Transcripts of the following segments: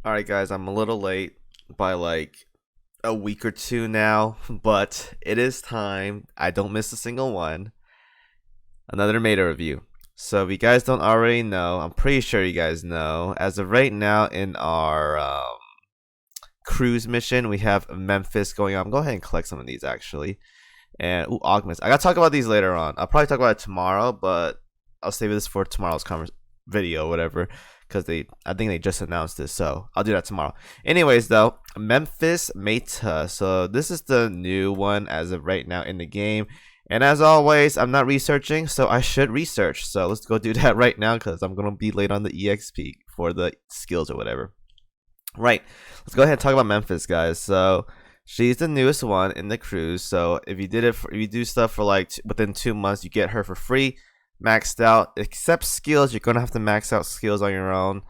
Alright guys, I'm a little late by like a week or two now, but it is time. I don't miss a single one. Another Meta review. So if you guys don't already know, I'm pretty sure you guys know, as of right now in our cruise mission, we have Memphis going on. Go ahead and collect some of these actually. And augments. I gotta talk about these later on. I'll probably talk about it tomorrow, but I'll save this for tomorrow's video, whatever, because I think they just announced this, so I'll do that tomorrow. Anyways, though, Memphis Meta. So this is the new one as of right now in the game. And as always, I'm not researching, so I should research. So let's go do that right now, because I'm gonna be late on the EXP for the skills or whatever. Right. Let's go ahead and talk about Memphis, guys. So she's the newest one in the cruise. So if you if you do stuff for like within 2 months, you get her for free, maxed out. Except skills, you're gonna have to max out skills on your own.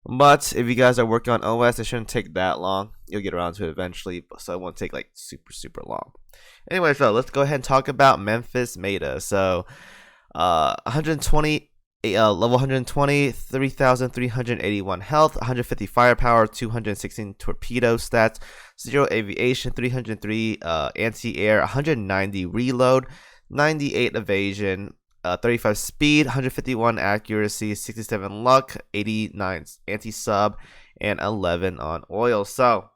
But if you guys are working on OS, it shouldn't take that long. You'll get around to it eventually, so it won't take like super long. Anyway, so let's go ahead and talk about Memphis Meta. So 120 level 120, 3,381 health, 150 firepower, 216 torpedo stats, 0 aviation, 303 anti-air, 190 reload, 98 evasion, 35 speed, 151 accuracy, 67 luck, 89 anti-sub, and 11 on oil. So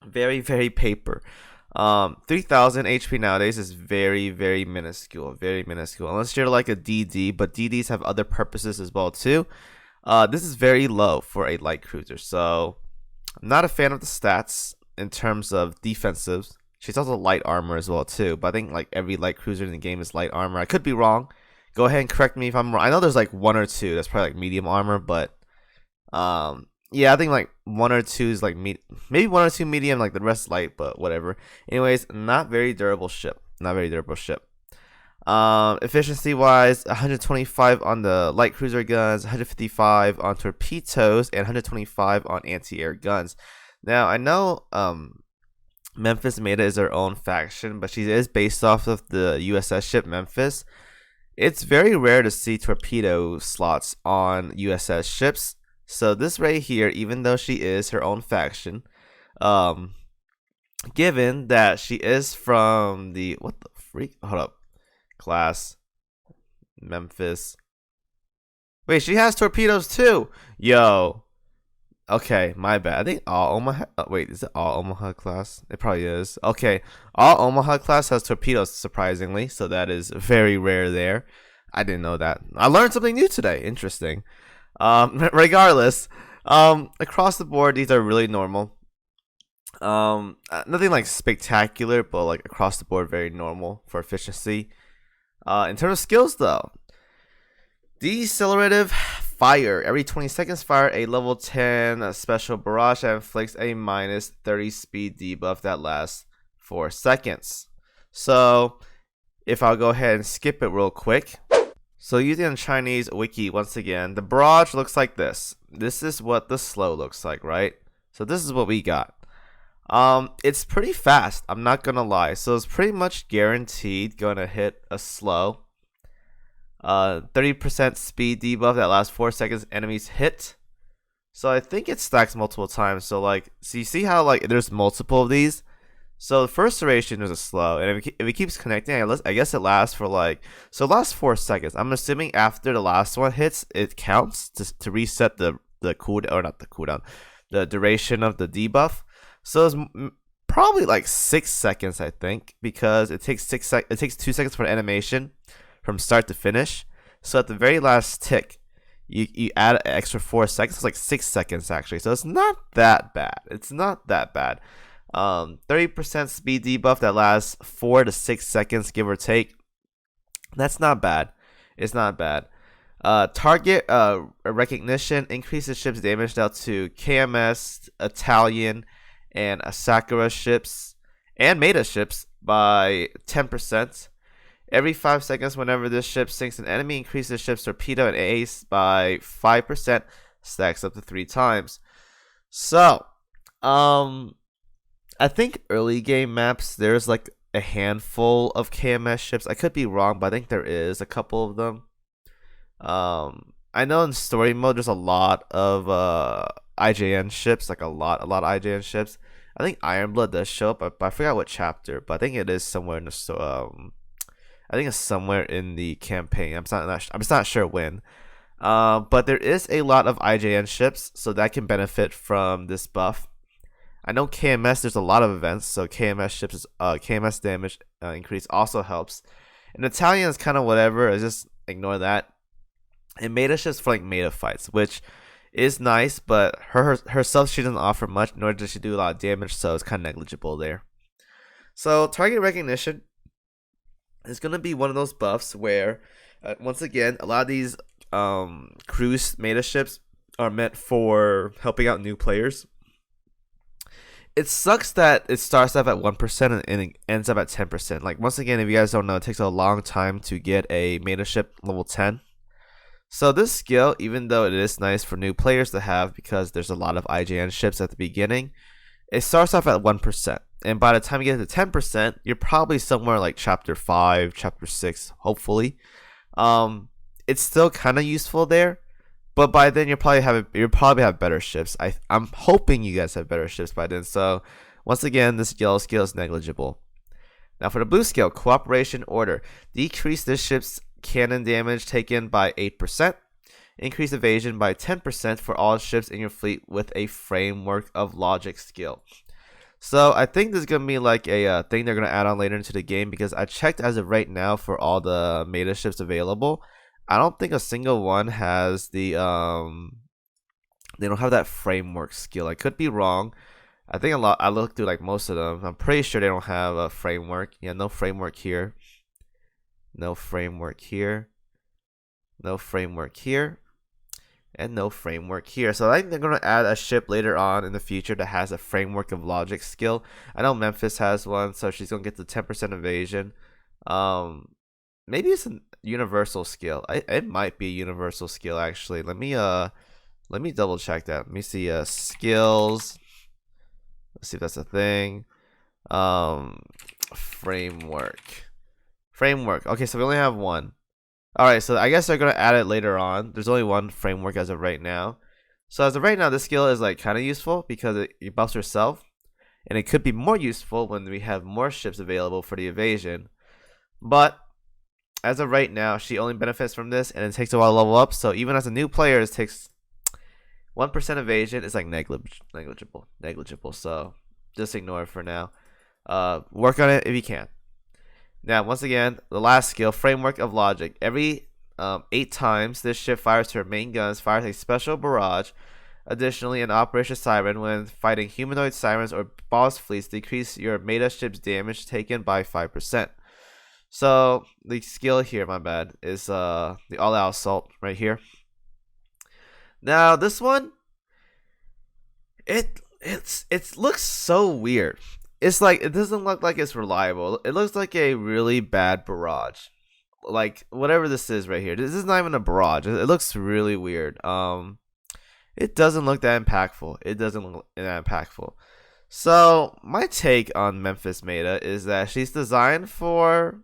very paper. 3,000 HP nowadays is very minuscule, unless you're like a DD, but DDs have other purposes as well too. This is very low for a light cruiser, so I'm not a fan of the stats in terms of defensives. She's also light armor as well too, but I think like every light cruiser in the game is light armor. I could be wrong. Go ahead and correct me if I'm wrong. I know there's like one or two that's probably like medium armor, but yeah, I think like one or two is like maybe one or two medium, like the rest light, but whatever. Anyways, not very durable ship. Efficiency wise, 125 on the light cruiser guns, 155 on torpedoes, and 125 on anti-air guns. Now I know Memphis Meta is her own faction, but she is based off of the USS ship Memphis. It's very rare to see torpedo slots on USS ships. So this right here, even though she is her own faction, given that she is from the what the freak? Hold up, class Memphis. Wait, she has torpedoes too. Yo. Okay, my bad. I think all Omaha. Wait, is it all Omaha class? It probably is. Okay, all Omaha class has torpedoes, surprisingly. So that is very rare there. I didn't know that. I learned something new today. Interesting. Regardless, across the board, these are really normal. Nothing like spectacular, but like across the board, very normal for efficiency. In terms of skills, though, decelerative fire. Every 20 seconds, fire a level 10 special barrage that inflicts a minus 30 speed debuff that lasts 4 seconds. So, if I'll go ahead and skip it real quick. So using the Chinese wiki once again, the barrage looks like this. This is what the slow looks like, right? So this is what we got. It's pretty fast, I'm not gonna lie. So it's pretty much guaranteed gonna hit a slow. 30% speed debuff that lasts 4 seconds, enemies hit. So I think it stacks multiple times. So like, so you see how like there's multiple of these? So the first duration is a slow, and if it keeps connecting, I guess it lasts for like, so it lasts 4 seconds. I'm assuming after the last one hits, it counts to reset the cooldown, or not the cooldown, the duration of the debuff. So it's probably like 6 seconds, I think, because it takes 2 seconds for animation from start to finish. So at the very last tick, you add an extra 4 seconds. It's like 6 seconds actually. So it's not that bad. 30% speed debuff that lasts 4 to 6 seconds, give or take. That's not bad. It's not bad. Target recognition increases ships damage dealt to KMS, Italian, and Sakura ships and Meta ships by 10%. Every 5 seconds, whenever this ship sinks an enemy, increases the ship's torpedo and ace by 5%. Stacks up to 3 times. So, I think early game maps, there's like a handful of KMS ships. I could be wrong, but I think there is a couple of them. I know in story mode there's a lot of IJN ships, like a lot of IJN ships. I think Ironblood does show up, but I forgot what chapter. But I think it is somewhere in the I think it's somewhere in the campaign. I'm just not sure when. But there is a lot of IJN ships, so that can benefit from this buff. I know KMS, there's a lot of events, so KMS ships, KMS damage increase also helps. And Italian is kind of whatever, I just ignore that. And meta ships for like meta fights, which is nice, but herself, she doesn't offer much, nor does she do a lot of damage, so it's kind of negligible there. So target recognition is going to be one of those buffs where, once again, a lot of these cruise meta ships are meant for helping out new players. It sucks that it starts off at 1% and it ends up at 10%. Like, once again, if you guys don't know, it takes a long time to get a meta ship level 10. So this skill, even though it is nice for new players to have because there's a lot of IJN ships at the beginning, it starts off at 1%. And by the time you get to 10%, you're probably somewhere like chapter 5, chapter 6, hopefully. It's still kind of useful there. But by then you'll probably have better ships. I'm hoping you guys have better ships by then. So once again, this yellow skill is negligible. Now for the blue skill, cooperation order. Decrease this ship's cannon damage taken by 8%. Increase evasion by 10% for all ships in your fleet with a framework of logic skill. So I think this is going to be like a thing they're going to add on later into the game, because I checked as of right now for all the meta ships available. I don't think a single one has the they don't have that framework skill. I could be wrong. I think I looked through like most of them. I'm pretty sure they don't have a framework. Yeah, no framework here. No framework here. No framework here. And no framework here. So I think they're going to add a ship later on in the future that has a framework of logic skill. I know Memphis has one, so she's going to get the 10% evasion. Maybe it's a universal skill. It might be a universal skill actually. Let me double check that. Let me see skills. Let's see if that's a thing. Framework. Okay, so we only have one. Alright, so I guess they're gonna add it later on. There's only one framework as of right now. So as of right now, this skill is like kind of useful because it buffs herself. And it could be more useful when we have more ships available for the evasion. But as of right now, she only benefits from this, and it takes a while to level up. So even as a new player, it takes 1% evasion. It's like negligible. So just ignore it for now. Work on it if you can. Now, once again, the last skill, framework of logic. Every 8 times this ship fires her main guns, fires a special barrage. Additionally, an Operation Siren, when fighting humanoid sirens or boss fleets, decrease your meta ship's damage taken by 5%. So the skill here, my bad, is the all-out assault right here. Now this one, it looks so weird. It's like, it doesn't look like it's reliable. It looks like a really bad barrage. Like whatever this is right here. This is not even a barrage. It looks really weird. It doesn't look that impactful. So my take on Memphis meta is that she's designed for,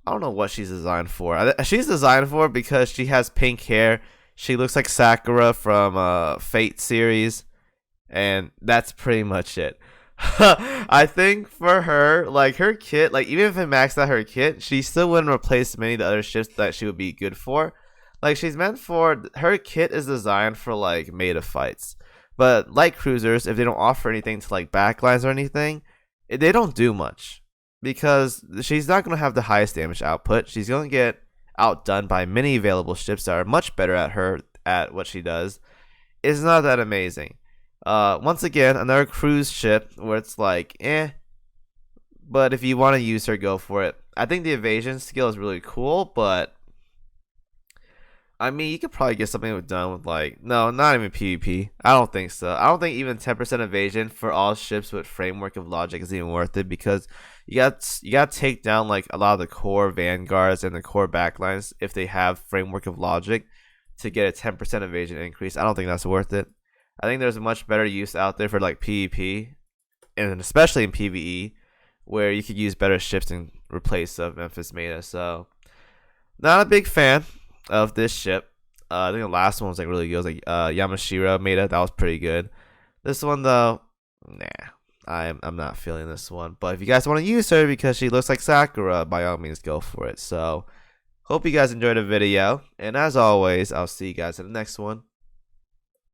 I don't know what she's designed for. She's designed for because she has pink hair. She looks like Sakura from Fate series, and that's pretty much it. I think for her, like her kit, like even if it maxed out her kit, she still wouldn't replace many of the other ships that she would be good for. Like she's meant for, her kit is designed for like meta fights. But like cruisers, if they don't offer anything to like backlines or anything, they don't do much. Because she's not going to have the highest damage output. She's going to get outdone by many available ships that are much better at what she does. It's not that amazing. Once again, another cruise ship where it's like, but if you want to use her, go for it. I think the evasion skill is really cool, but I mean, you could probably get something done with like, no, not even PvP. I don't think so. I don't think even 10% evasion for all ships with framework of logic is even worth it, because you got to take down like a lot of the core vanguards and the core backlines if they have framework of logic to get a 10% evasion increase. I don't think that's worth it. I think there's a much better use out there for like PvP, and especially in PvE, where you could use better ships in replace of Memphis meta. So not a big fan of this ship. I think the last one was like really good. It was like Yamashiro made it. That was pretty good. This one though, nah. I'm not feeling this one. But if you guys want to use her because she looks like Sakura, by all means go for it. So hope you guys enjoyed the video. And as always, I'll see you guys in the next one.